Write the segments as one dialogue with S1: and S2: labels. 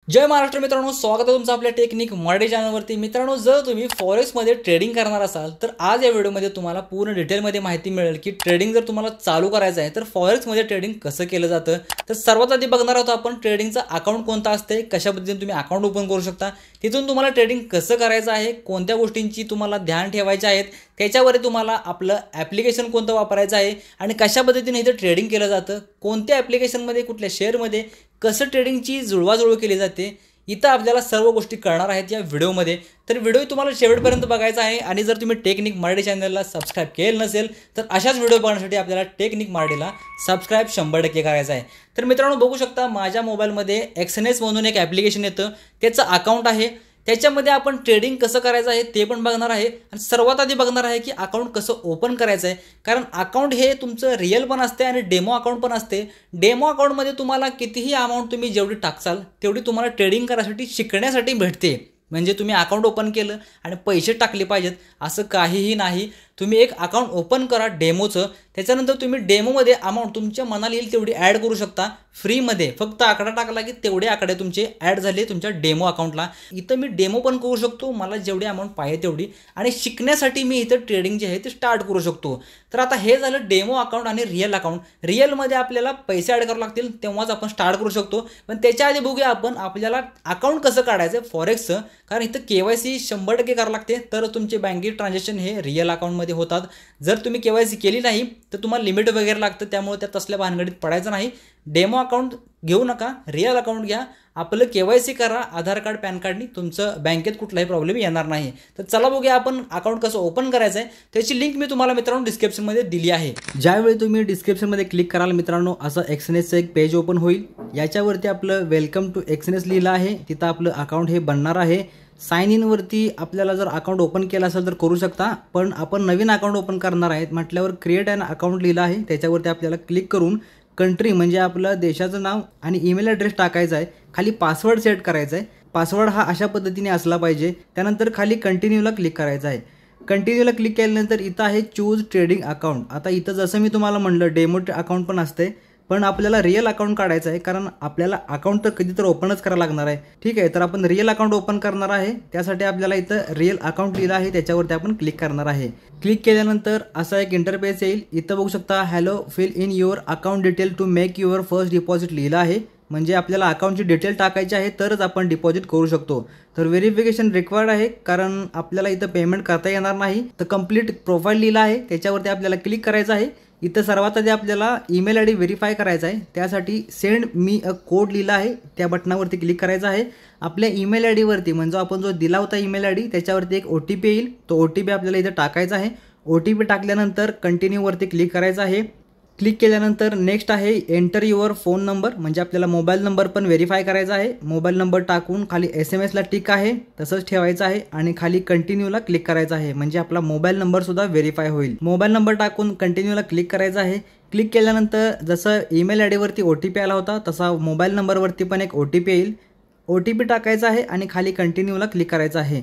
S1: जय महाराष्ट्र मित्रांनो, स्वागत आहे तुमचं आपल्या टेक्निक मराठी चॅनलवरती। मित्रांनो, जर तुम्ही फॉरेक्समध्ये ट्रेडिंग करणार असाल तर आज या व्हिडिओमध्ये तुम्हाला पूर्ण डिटेलमध्ये माहिती मिळेल की ट्रेडिंग जर तुम्हाला चालू करायचं आहे तर फॉरेक्समध्ये ट्रेडिंग कसं केलं जातं। तर सर्वात आधी बघणार आहोत आपण ट्रेडिंगचा अकाउंट कोणता असते, कशा पद्धतीने तुम्ही अकाउंट ओपन करू शकता, तिथून तुम्हाला ट्रेडिंग कसं करायचं आहे, कोणत्या गोष्टींची तुम्हाला ध्यान ठेवायची आहेत, त्याच्यावर तुम्हाला आपलं ॲप्लिकेशन कोणतं वापरायचं आहे आणि कशा पद्धतीने इथे ट्रेडिंग केलं जातं, कोणत्या ॲप्लिकेशनमध्ये कुठल्या शेअरमध्ये कसं ट्रेडिंगची जुळवाजुळव केली जाते, इथं आपल्याला सर्व गोष्टी कळणार आहेत या व्हिडिओमध्ये। तर व्हिडिओ तुम्हाला शेवटपर्यंत बघायचा आहे आणि जर तुम्ही टेक्निक मराठी चॅनलला सबस्क्राईब केलं नसेल तर अशाच व्हिडिओ बघण्यासाठी आपल्याला टेक्निक मराठीला सबस्क्राईब 100% करायचं आहे। तर मित्रांनो, बघू शकता माझ्या मोबाईलमध्ये एक्सएनएस म्हणून एक ॲप्लिकेशन येतं, त्याचं अकाउंट आहे, त्याच्यामध्ये आपण ट्रेडिंग कसं करायचं आहे ते पण बघणार आहे आणि सर्वात आधी बघणार आहे की अकाउंट कसं ओपन करायचं आहे। कारण अकाउंट हे तुमचं रिअल पण असते आणि डेमो अकाउंट पण असते। डेमो अकाउंटमध्ये तुम्हाला कितीही अमाऊंट तुम्ही जेवढी टाकसाल तेवढी तुम्हाला ट्रेडिंग करायसाठी शिकण्यासाठी भेटते। म्हणजे तुम्ही अकाउंट ओपन केलं आणि पैसे टाकले पाहिजेत असं काहीही नाही। तुम्ही एक अकाउंट ओपन करा डेमोचं, त्याच्यानंतर तुम्ही डेमोमध्ये अमाऊंट तुमच्या मनाला येईल तेवढी ॲड करू शकता फ्रीमध्ये। फक्त आकडा टाकला की तेवढे आकडे तुमचे ॲड झाले तुमच्या डेमो अकाउंटला। इथं मी डेमो पण करू शकतो, मला जेवढी अमाऊंट पाहिजे तेवढी, आणि शिकण्यासाठी मी इथं ट्रेडिंग जे आहे ते स्टार्ट करू शकतो। तर आता हे झालं डेमो अकाउंट आणि रिअल अकाउंट। रिअलमध्ये आपल्याला पैसे ॲड करावे लागतील तेव्हाच आपण स्टार्ट करू शकतो, पण त्याच्या आधी बघूया आपण आपल्याला अकाउंट कसं काढायचं फॉरेक्सचं। कारण इथं KYC 100% करावं लागते तर तुमचे बँकेत ट्रान्झॅक्शन हे रिअल अकाउंटमध्ये होतात। जर तुम्ही KYC केली नाही तर तुम्हाला लिमिट वगैरे लागतं, त्यामुळे त्या तसल्या भानगडीत पडायचं नाही। डेमो अकाउंट घेऊ नका, रिअल अकाउंट घ्या, आपलं KYC करा आधार कार्ड पॅन कार्डनी, तुमचं बँकेत कुठलाही प्रॉब्लेम येणार नाही। तर चला बघूया आपण अकाउंट कसं ओपन करायचं आहे, त्याची लिंक मी तुम्हाला मित्रांनो डिस्क्रिप्शनमध्ये दिली आहे। ज्यावेळी तुम्ही डिस्क्रिप्शनमध्ये क्लिक कराल मित्रांनो, असं एक्सएनएसचं एक पेज ओपन होईल। याच्यावरती आपलं वेलकम टू एक्सएनएस लिहिलं आहे, तिथं आपलं अकाउंट हे बनणार आहे। साइन इन वरती आपल्याला जर अकाउंट ओपन केलं असेल तर करू शकता, पण आपण नवीन अकाउंट ओपन करणार आहेत म्हटल्यावर क्रिएट अन अकाउंट लिहिलं आहे, त्याच्यावरती आपल्याला क्लिक करून कंट्री म्हणजे आपलं देशाचं नाव आणि ईमेल ॲड्रेस टाकायचा आहे। खाली पासवर्ड सेट करायचा आहे, पासवर्ड हा अशा पद्धतीने असला पाहिजे। त्यानंतर खाली कंटिन्यूला क्लिक करायचं आहे। कंटिन्यूला क्लिक केल्यानंतर इथं आहे चूज ट्रेडिंग अकाउंट। आता इथं जसं मी तुम्हाला म्हणलं डेमो अकाउंट पण असते, पण आपल्याला रिअल अकाउंट काढायचं आहे, कारण आपल्याला अकाउंट तर कधी तर ओपनच करावं लागणार आहे। ठीक आहे, तर आपण रिअल अकाउंट ओपन करणार आहे, त्यासाठी आपल्याला इथं रिअल अकाउंट लिहिलं आहे त्याच्यावरती आपण क्लिक करणार आहे। क्लिक केल्यानंतर असा एक इंटरफेस येईल, इथं बघू शकता hello fill in your account detail to make your first deposit लिहिलं आहे। म्हणजे आपल्याला अकाउंटची डिटेल टाकायची आहे तरच आपण डिपॉझिट करू शकतो। तर व्हेरिफिकेशन रिक्वायर्ड आहे, कारण आपल्याला इथं पेमेंट करता येणार नाही। तर कंप्लीट प्रोफाईल लिहिलं आहे, त्याच्यावरती आपल्याला क्लिक करायचं आहे। इथं सर्वात आधी आपल्याला ईमेल ID व्हेरीफाय करायचा आहे, त्यासाठी सेंड मी अ कोड लिहिला आहे, त्या बटनावरती क्लिक करायचं आहे। आपल्या ईमेल ID वरती म्हणजे आपण जो दिला होता ईमेल ID त्याच्यावरती एक OTP येईल, तो OTP आपल्याला इथं टाकायचा आहे। OTP टाकल्यानंतर कंटिन्यूवरती क्लिक करायचं आहे। क्लिक केल्यानंतर नेक्स्ट आहे एंटर युअर फोन नंबर, म्हणजे आपल्याला मोबाईल नंबर पण व्हेरीफाय करायचा आहे। मोबाईल नंबर टाकून खाली SMS ला टिक आहे तसंच ठेवायचं आहे आणि खाली कंटिन्यूला क्लिक करायचं आहे, म्हणजे आपला मोबाईल नंबरसुद्धा व्हेरीफाय होईल। मोबाईल नंबर टाकून कंटिन्यूला क्लिक करायचं आहे। क्लिक केल्यानंतर जसं ईमेल ID वरती OTP आला होता तसा मोबाईल नंबरवरती पण एक OTP येईल, OTP टाकायचा आहे आणि खाली कंटिन्यूला क्लिक करायचं आहे।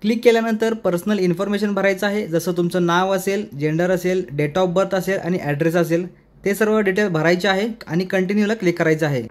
S1: क्लिक केल्यानंतर पर्सनल इन्फॉर्मेशन भरायचं आहे, जसं तुमचं नाव असेल, जेंडर असेल, डेट ऑफ बर्थ असेल आणि ॲड्रेस असेल, ते सर्व डिटेल भरायचे आहे आणि कंटिन्यूला क्लिक करायचं आहे।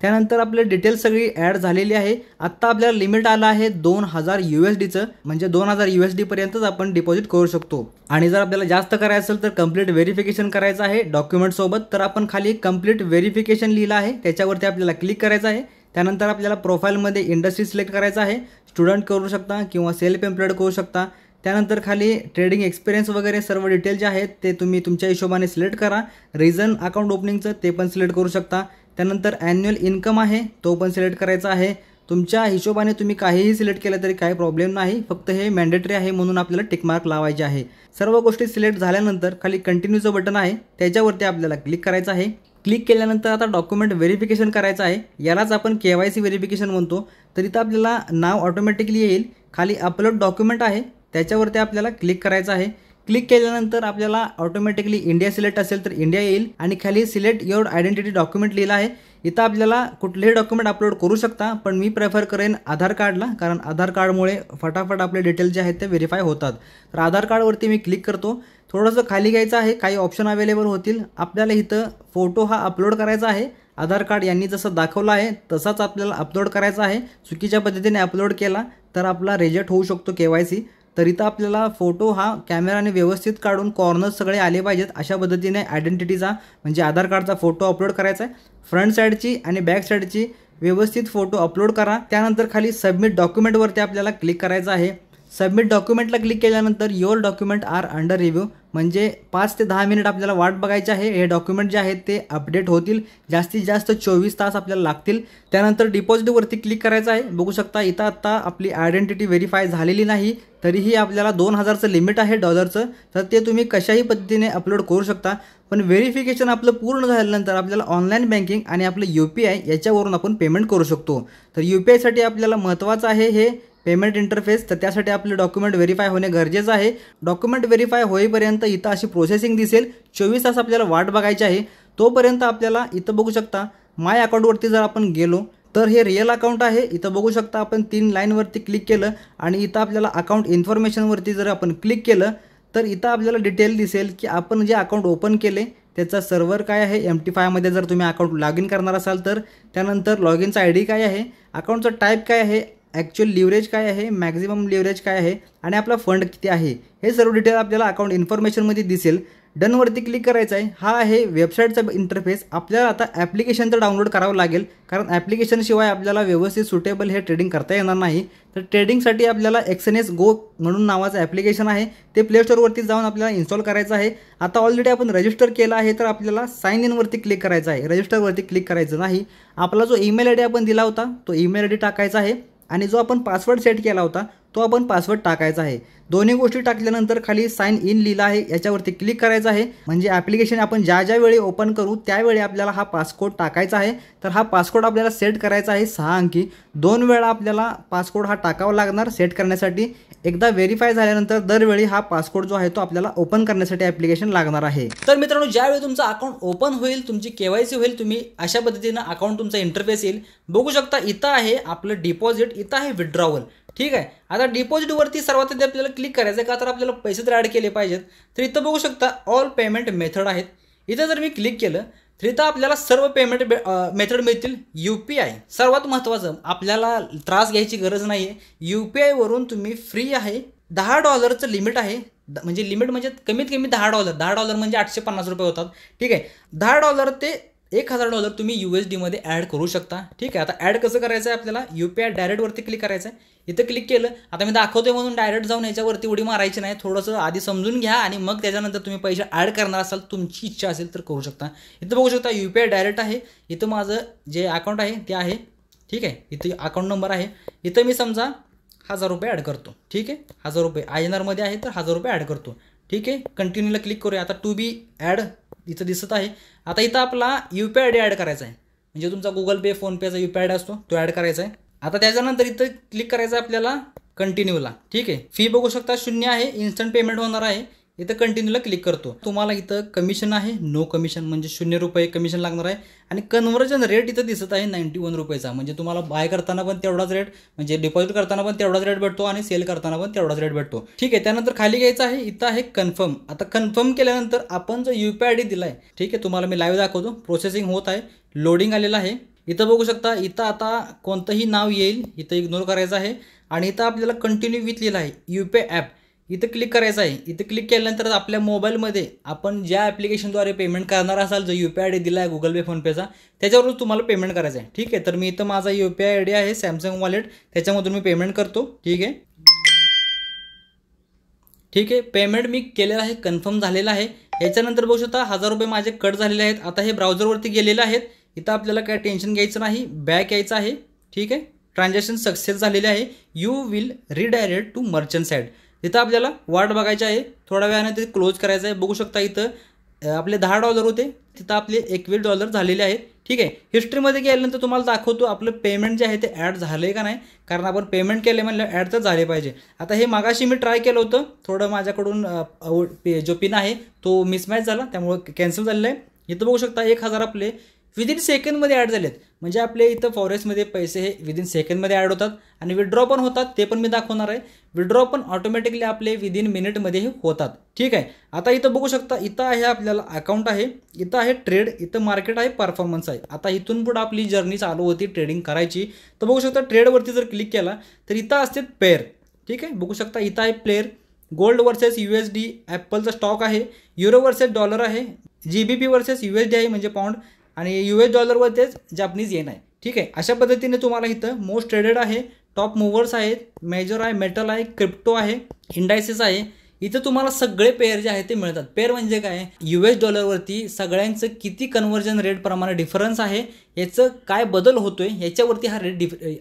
S1: त्यानंतर आपली डिटेल सगळी ॲड झालेली आहे। आत्ता आपल्याला लिमिट आलं आहे 2000 USDचं, म्हणजे 2000 USD पर्यंतच आपण डिपॉझिट करू शकतो। आणि जर आपल्याला जास्त करायचं असेल तर कंप्लीट व्हेरिफिकेशन करायचं आहे डॉक्युमेंटसोबत। तर आपण खाली कंप्लीट व्हेरिफिकेशन लिहिलं आहे, त्याच्यावरती आपल्याला क्लिक करायचं आहे। त्यानंतर आपल्याला प्रोफाईलमध्ये इंडस्ट्री सिलेक्ट करायचं आहे, स्टुडंट करू शकता किंवा सेल्फ एम्प्लॉईड करू शकता। त्यानंतर खाली ट्रेडिंग एक्सपिरियन्स वगैरे सर्व डिटेल जे आहेत ते तुम्ही तुमच्या हिशोबाने सिलेक्ट करा। रिझन अकाउंट ओपनिंगचं ते पण सिलेक्ट करू शकता। त्यानंतर ॲन्युअल इन्कम आहे तो पण सिलेक्ट करायचा आहे। तुमच्या हिशोबाने तुम्ही काहीही सिलेक्ट केलं तरी काही प्रॉब्लेम नाही, फक्त हे मॅन्डेटरी आहे म्हणून आपल्याला टिकमार्क लावायचे आहे। सर्व गोष्टी सिलेक्ट झाल्यानंतर खाली कंटिन्यूचं बटन आहे, त्याच्यावरती आपल्याला क्लिक करायचं आहे। क्लिक केल्यानंतर आता डॉक्युमेंट व्हेरिफिकेशन करायचं आहे, यालाच आपण KYC व्हेरिफिकेशन म्हणतो। तर इथं आपल्याला नाव ऑटोमॅटिकली येईल, खाली अपलोड डॉक्युमेंट आहे त्याच्यावरती आपल्याला क्लिक करायचं आहे। क्लिक केल्यानंतर आपल्याला ऑटोमॅटिकली इंडिया सिलेक्ट असेल तर इंडिया येईल आणि खाली सिलेक्ट युअर आयडेंटिटी डॉक्युमेंट लिहिलं आहे। इथं आपल्याला कुठलेही डॉक्युमेंट अपलोड करू शकता, पण मी प्रेफर करेन आधार कार्डला, कारण आधार कार्डमुळे फटाफट आपले डिटेल जे आहेत ते व्हेरीफाय होतात। तर आधार कार्डवरती मी क्लिक करतो, थोडंसं खाली घ्यायचं आहे, काही ऑप्शन अवेलेबल होतील। आपल्याला इथं फोटो हा अपलोड करायचा आहे, आधार कार्ड यांनी जसं दाखवलं आहे तसाच आपल्याला अपलोड करायचा आहे. चुकीच्या पद्धतीने अपलोड केला तर आपला रिजेक्ट होऊ शकतो KYC. तर इथं आपल्याला फोटो हा कॅमेराने व्यवस्थित काढून कॉर्नर्स सगळे आले पाहिजेत अशा पद्धतीने आयडेंटिटीचा म्हणजे आधार कार्डचा फोटो अपलोड करायचा आहे. फ्रंट साईडची आणि बॅक साईडची व्यवस्थित फोटो अपलोड करा. त्यानंतर खाली सबमिट डॉक्युमेंटवरती आपल्याला क्लिक करायचं आहे. सबमिट डॉक्युमेंटला क्लिक केल्यानंतर your document are under review म्हणजे 5 ते 10 मिनिट आपल्याला वाट बघायची आहे. हे डॉक्युमेंट जे आहेत ते अपडेट होतील. जास्तीत जास्त 24 तास आपल्याला लागतील. त्यानंतर डिपॉझिटवरती क्लिक करायचं आहे. बघू शकता इथं आत्ता आपली आयडेंटिटी व्हेरीफाय झालेली नाही तरीही आपल्याला 2000चं लिमिट आहे डॉलरचं. तर ते तुम्ही कशाही पद्धतीने अपलोड करू शकता. पण व्हेरिफिकेशन आपलं पूर्ण झाल्यानंतर आपल्याला ऑनलाईन बँकिंग आणि आपलं UPI याच्यावरून आपण पेमेंट करू शकतो. तर UPIसाठी आपल्याला महत्त्वाचं आहे हे पेमेंट इंटरफेस. तर त्यासाठी आपले डॉक्युमेंट व्हेरीफाय होणे गरजेचं आहे. डॉक्युमेंट व्हेरीफाय होईपर्यंत इथं अशी प्रोसेसिंग दिसेल. 24 तास आपल्याला वाट बघायची आहे. तोपर्यंत आपल्याला इथं बघू शकता माय अकाउंटवरती जर आपण गेलो तर हे रिअल अकाउंट आहे. इथं बघू शकता आपण 3 लाईनवरती क्लिक केलं आणि इथं आपल्याला अकाउंट इन्फॉर्मेशनवरती जर आपण क्लिक केलं तर इथं आपल्याला डिटेल दिसेल की आपण जे अकाउंट ओपन केले त्याचा सर्व्हर काय आहे. MT5मध्ये जर तुम्ही अकाउंट लॉग इन करणार असाल तर त्यानंतर लॉग इनचा ID काय आहे, अकाउंटचा टाईप काय आहे, ॲक्च्युअल लिव्हरेज काय आहे, मॅक्झिमम लिव्हरेज काय आहे आणि आपला फंड किती आहे हे सर्व डिटेल आपल्याला अकाउंट इन्फॉर्मेशनमध्ये दिसेल. डनवरती क्लिक करायचं आहे. हा आहे वेबसाईटचा इंटरफेस. आपल्याला आता ॲप्लिकेशन तर डाउनलोड करावं लागेल कारण ॲप्लिकेशनशिवाय आपल्याला व्यवस्थित सुटेबल हे ट्रेडिंग करता येणार नाही. तर ट्रेडिंगसाठी आपल्याला XNS Go म्हणून नावाचं ॲप्लिकेशन आहे ते प्ले स्टोअरवरती जाऊन आपल्याला इन्स्टॉल करायचं आहे. आता ऑलरेडी आपण रजिस्टर केलं आहे तर आपल्याला साइन इनवरती क्लिक करायचं आहे. रजिस्टरवरती क्लिक करायचं नाही. आपला जो ईमेल ID आपण दिला होता तो ईमेल ID टाकायचा आहे आणि जो आपण पासवर्ड सेट केला होता तो आपण पासवर्ड टाकायचा आहे. दोन्ही गोष्टी टाकल्यानंतर खाली साइन इन लिहिलं आहे याच्यावरती क्लिक करायचं आहे. म्हणजे ॲप्लिकेशन आपण ज्या वेळी ओपन करू त्यावेळी आपल्याला हा पासकोड टाकायचा आहे. तर हा पासकोड आपल्याला सेट करायचा आहे 6 अंकी. 2 वेळा आपल्याला पासकोड हा टाकावा लागणार सेट करण्यासाठी. एकदा व्हेरीफाय झाल्यानंतर दरवेळी हा पासकोड जो आहे तो आपल्याला ओपन करण्यासाठी ॲप्लिकेशन लागणार आहे. तर मित्रांनो ज्यावेळी तुमचं अकाउंट ओपन होईल तुमची KYC होईल तुम्ही अशा पद्धतीनं अकाउंट तुमचा इंटरफेस येईल. बघू शकता इथं आहे आपलं डिपॉझिट, इथं आहे विड्रॉवल. ठीक आहे. आता डिपॉझिटवरती सर्वात आधी आपल्याला क्लिक करायचं आहे का तर आपल्याला पैसे तर ॲड केले पाहिजेत. तर इथं बघू शकता ऑल पेमेंट मेथड आहेत. इथं जर मी क्लिक केलं तर इथं आपल्याला सर्व पेमेंट मेथड मिळतील. UPI सर्वात महत्त्वाचं आपल्याला त्रास घ्यायची गरज नाही आहे. UPI वरून तुम्ही फ्री आहे. $10चं लिमिट आहे. म्हणजे लिमिट म्हणजे कमीत कमी $10 म्हणजे $850 होतात. ठीक आहे. $10 ते $1000 तुम्ही USD ॲड करू शकता. ठीक आहे. आता ॲड कसं करायचं आहे आपल्याला UPI डायरेक्टवरती क्लिक करायचं आहे. इथं क्लिक केलं. आता मी दाखवतोय म्हणून डायरेक्ट जाऊन याच्यावरती उडी मारायची नाही. थोडंसं आधी समजून घ्या आणि मग त्याच्यानंतर तुम्ही पैसे ॲड करणार असाल तुमची इच्छा असेल तर करू शकता. इथं बघू शकता UPI डायरेक्ट आहे. इथं माझं जे अकाउंट आहे ते आहे. ठीक आहे. इथं अकाउंट नंबर आहे. इथं मी समजा ₹1000 ॲड करतो. ठीक आहे. ₹1000 INR आहे तर ₹1000 ॲड करतो. ठीक आहे. कंटिन्यूला क्लिक करूया. आता टू बी ॲड इथं दिसत आहे. आता इथं आपला UPI ID ॲड करायचा आहे. म्हणजे तुमचा Google Pay फोनपेचा UPI ID असतो तो ॲड करायचा आहे. आता त्याच्यानंतर इथं क्लिक करायचं आहे आपल्याला कंटिन्यूला. ठीक आहे. फी बघू शकता 0 आहे. इन्स्टंट पेमेंट होणार आहे. इथं कंटिन्यूला क्लिक करतो. तुम्हाला इथं कमिशन आहे नो कमिशन म्हणजे ₹0 कमिशन लागणार आहे. आणि कन्व्हर्जन रेट इथं दिसत आहे $91 म्हणजे तुम्हाला बाय करताना पण तेवढाच रेट म्हणजे डिपॉझिट करताना पण तेवढाच रेट भेटतो आणि सेल करताना पण तेवढाच रेट भेटतो. ठीक आहे. त्यानंतर खाली घ्यायचं आहे. इथं आहे कन्फर्म. आता कन्फर्म केल्यानंतर आपण जो UPI ID दिला आहे ठीक आहे तुम्हाला मी लाईव्ह दाखवतो. प्रोसेसिंग होत आहे. लोडिंग आलेलं आहे. इथं बघू शकता इथं आता कोणतंही नाव येईल इथं इग्नोर करायचं आहे. आणि इथं आपल्याला कंटिन्यू विथ लिहिलं आहे UPI ॲप. इथं क्लिक करायचं आहे. इथं क्लिक केल्यानंतर आपल्या मोबाईलमध्ये आपण ज्या ॲप्लिकेशनद्वारे पेमेंट करणार असाल जो UPI ID दिला आहे Google Pay फोनपेचा त्याच्यावरून तुम्हाला पेमेंट करायचं आहे. ठीक आहे. तर मी इथं माझा UPI ID आहे सॅमसंग वॉलेट त्याच्यामधून मी पेमेंट करतो. ठीक आहे. ठीक आहे. पेमेंट मी केलेलं आहे कन्फर्म झालेलं आहे. याच्यानंतर बघू शकता ₹1000 माझे कट झालेले आहेत. आता हे ब्राउझरवरती गेलेलं आहेत. इथं आपल्याला काय टेन्शन घ्यायचं नाही. बॅक यायचं आहे. ठीक आहे. ट्रान्झॅक्शन सक्सेस झालेले आहे. You will redirect to merchant site. तिथं आपल्याला वाट बघायची आहे. थोड्या वेळाने ते क्लोज करायचं आहे. बघू शकता इथं आपले $10 होते तिथं आपले $21 झालेले आहेत. ठीक आहे. हिस्ट्रीमध्ये गेल्यानंतर तुम्हाला दाखवतो आपलं पेमेंट जे आहे ते ॲड झालं आहे का नाही कारण आपण पेमेंट केले म्हणलं ॲड तर झाले पाहिजे. आता हे मागाशी मी ट्राय केलं होतं थोडं माझ्याकडून जो पिन आहे तो मिसमॅच झाला त्यामुळे कॅन्सल झालेलं आहे. इथं बघू शकता 1000 आपले विदिन सेकंडमध्ये ॲड झालेत. म्हणजे आपले इथं फॉरेक्समध्ये पैसे हे विदिन सेकंडमध्ये ॲड होतात आणि विड्रॉ पण होतात, ते पण मी दाखवणार आहे. विड्रॉ पण ऑटोमॅटिकली आपले विदिन मिनिटमध्ये हे होतात. ठीक आहे. आता इथं बघू शकता, इथं आहे आपल्याला अकाउंट आहे, इथं आहे ट्रेड, इथं मार्केट आहे, परफॉर्मन्स आहे. आता इथून पुढे आपली जर्नी चालू होती ट्रेडिंग करायची. तर बघू शकता ट्रेडवरती जर क्लिक केला तर इथं असते पेअर. ठीक आहे. बघू शकता इथं आहे प्लेअर, गोल्ड वर्सेस USD, ॲपलचा स्टॉक आहे, युरो वर्सेस डॉलर आहे, GBP वर्सेस USD आहे म्हणजे पाऊंड, आणि US डॉलरवरतीच जापनीज येन आहे. ठीक आहे. अशा पद्धतीने तुम्हाला इथं मोस्ट ट्रेडेड आहे, टॉप मूव्हर्स आहेत, मेजर आहे, मेटल आहे, क्रिप्टो आहे, इंडायसेस आहे. इथं तुम्हाला सगळे पेअर जे आहेत ते मिळतात. पेअर म्हणजे काय, US डॉलरवरती सगळ्यांचं किती कन्व्हर्जन रेट प्रमाणे डिफरन्स आहे, याचं काय बदल होतोय याच्यावरती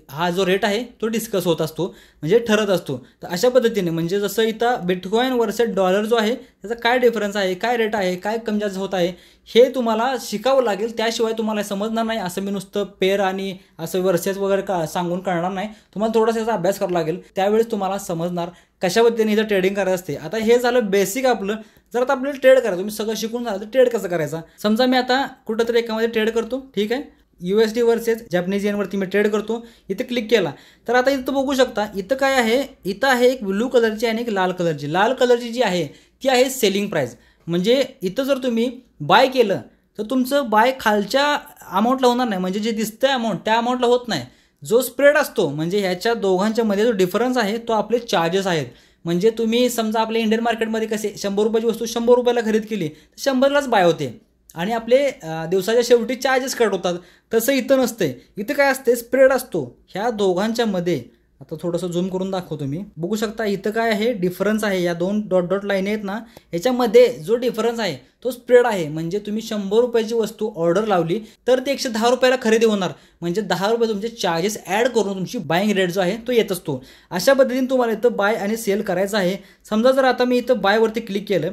S1: हा जो रेट आहे तो डिस्कस होत असतो, म्हणजे ठरत असतो. तर अशा पद्धतीने म्हणजे जसं इथं बिटकॉइन वर्सेस डॉलर जो आहे त्याचा काय डिफरन्स आहे, काय रेट आहे, काय कमी जास्त होत आहे, हे तुम्हाला शिकावं लागेल. त्याशिवाय तुम्हाला समजणार नाही. असं मी नुसतं पेअर आणि असं वर्सेस वगैरे सांगून कळणार नाही. तुम्हाला थोडासा याचा अभ्यास करावा लागेल, त्यावेळेस तुम्हाला समजणार कशा पद्धतीने इथं ट्रेडिंग करायचं असते. आता हे झालं बेसिक आपलं. जर आता आपल्याला ट्रेड करायचं, तुम्ही सगळं शिकून झालं तर ट्रेड कसं करायचा. समजा मी आता कुठंतरी एकामध्ये ट्रेड करतो. ठीक आहे. USD वर्सेस जॅपनीज येनवरती मी ट्रेड करतो. इथे क्लिक केला तर आता इथं बघू शकता, इथं काय आहे, इथं आहे एक ब्लू कलरची आणि एक लाल कलरची. लाल कलरची जी आहे ती आहे सेलिंग प्राईस. म्हणजे इथं जर तुम्ही बाय केलं तर तुमचं बाय खालच्या अमाऊंटला होणार नाही, म्हणजे जे दिसतंय अमाऊंट त्या अमाऊंटला होत नाही. जो स्प्रेड असतो म्हणजे ह्याच्या दोघांच्या मध्ये जो डिफरन्स आहे तो आपले चार्जेस आहेत. म्हणजे तुम्ही समजा आपल्या इंडियन मार्केटमध्ये कसे 100 रुपयाची वस्तू 100 रुपयाला खरेदी केली तर 100लाच बाय होते आणि आपले दिवसाच्या शेवटी चार्जेस कट होतात. तसं इथं नसते. इथं काय असते, स्प्रेड असतो ह्या दोघांच्या मध्ये. आता थोडंसं झूम करून दाखवतो मी. बघू शकता इथं काय आहे, डिफरन्स आहे. या दोन डॉट डॉट लाईन आहेत ना, याच्यामध्ये जो डिफरन्स आहे तो स्प्रेड आहे. म्हणजे तुम्ही 100 रुपयाची वस्तू ऑर्डर लावली तर ते 110 रुपयाला खरेदी होणार. म्हणजे 10 रुपये तुमचे चार्जेस ॲड करून तुमची बाईंग रेट जो आहे तो येत असतो. अशा पद्धतीने तुम्हाला इथं बाय आणि सेल करायचं आहे. समजा जर आता मी इथं बायवरती क्लिक केलं.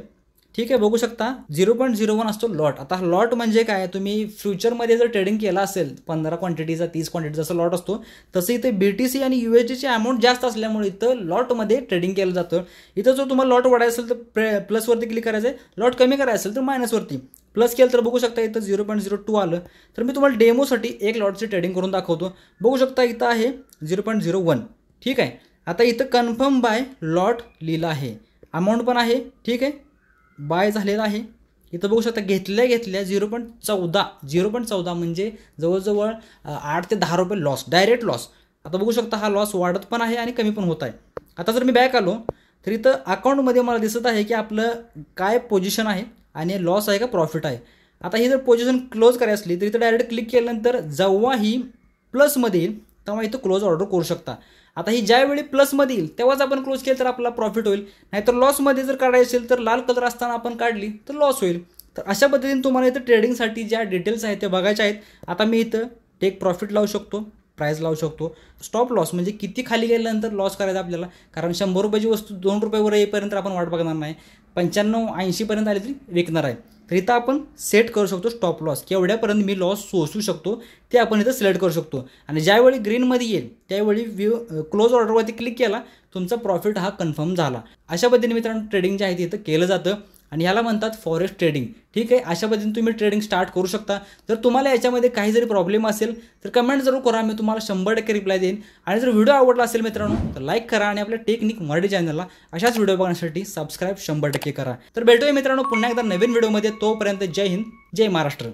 S1: ठीक आहे. बघू शकता 0.01 असतो लॉट. आता लॉट म्हणजे काय, तुम्ही फ्युचरमध्ये जर ट्रेडिंग केला असेल 15 क्वांटिटीचा 30 क्वांटिटी जसं लॉट असतो तसं इथे BTC आणि USDची अमाऊंट जास्त असल्यामुळे इथं लॉटमध्ये ट्रेडिंग केलं जातं. इथं जर तुम्हाला लॉट वाढायचं असेल तर प्लसवरती क्लिक करायचं आहे, लॉट कमी करायचं असेल तर मायनसवरती. प्लस केलं तर बघू शकता इथं 0.02 आलं. तर मी तुम्हाला डेमोसाठी एक लॉटची ट्रेडिंग करून दाखवतो. बघू शकता इथं आहे 0.01. ठीक आहे. आता इथं कन्फर्म बाय लॉट लिहिलं आहे, अमाऊंट पण आहे. ठीक आहे. बाय झालेला आहे. इथं बघू शकता घेतल्या 0.14 म्हणजे जवळजवळ 8 ते 10 रुपये लॉस, डायरेक्ट लॉस. आता बघू शकता हा लॉस वाढत पण आहे आणि कमी पण होत आहे. आता जर मी बॅक आलो तर इथं अकाउंटमध्ये मला दिसत आहे की आपलं काय पोझिशन आहे आणि लॉस आहे का प्रॉफिट आहे. आता ही जर पोझिशन क्लोज करायची असली तर इथं डायरेक्ट क्लिक केल्यानंतर जेव्हा ही प्लसमध्ये येईल तेव्हा इथं क्लोज ऑर्डर करू शकता. आता ही ज्यावेळी प्लसमध्ये येईल तेव्हाच आपण क्लोज केलं तर आपला प्रॉफिट होईल. नाहीतर लॉसमध्ये जर काढायची असेल तर लाल कलर असताना आपण काढली तर लॉस होईल. तर अशा पद्धतीने तुम्हाला इथं ट्रेडिंगसाठी ज्या डिटेल्स आहेत ते बघायचे आहेत. आता मी इथं टेक प्रॉफिट लावू शकतो, प्राईस लावू शकतो, स्टॉप लॉस म्हणजे किती खाली गेल्यानंतर लॉस करायचा आपल्याला. कारण 100 रुपयाची वस्तू 2 रुपयावर येईपर्यंत आपण वाट बघणार नाही, 95-80 पर्यंत आली तरी विकणार आहे. तर इथं आपण सेट करू शकतो स्टॉप लॉस, की एवढ्यापर्यंत मी लॉस सोसू शकतो ते आपण इथं सिलेक्ट करू शकतो. आणि ज्यावेळी ग्रीनमध्ये येईल त्यावेळी क्लोज ऑर्डरवरती क्लिक केला तुमचा प्रॉफिट हा कन्फर्म झाला. अशा पद्धतीने मित्रांनो ट्रेडिंग जे आहे ते इथं केलं जातं आणि ह्याला म्हणतात फॉरेक्स ट्रेडिंग. ठीक आहे. अशा पद्धतीने तुम्ही ट्रेडिंग स्टार्ट करू शकता. जर तुम्हाला याच्यामध्ये काही जरी प्रॉब्लेम असेल तर कमेंट जरूर करा, मी तुम्हाला 100% रिप्लाय देईन. आणि जर व्हिडिओ आवडला असेल मित्रांनो तर लाईक करा आणि आपल्या टेक्निक मराठी चॅनलला अशाच व्हिडिओ बघण्यासाठी सबस्क्राईब 100% करा. तर भेटूया मित्रांनो पुन्हा एकदा नवीन व्हिडिओमध्ये. तोपर्यंत जय हिंद, जय महाराष्ट्र.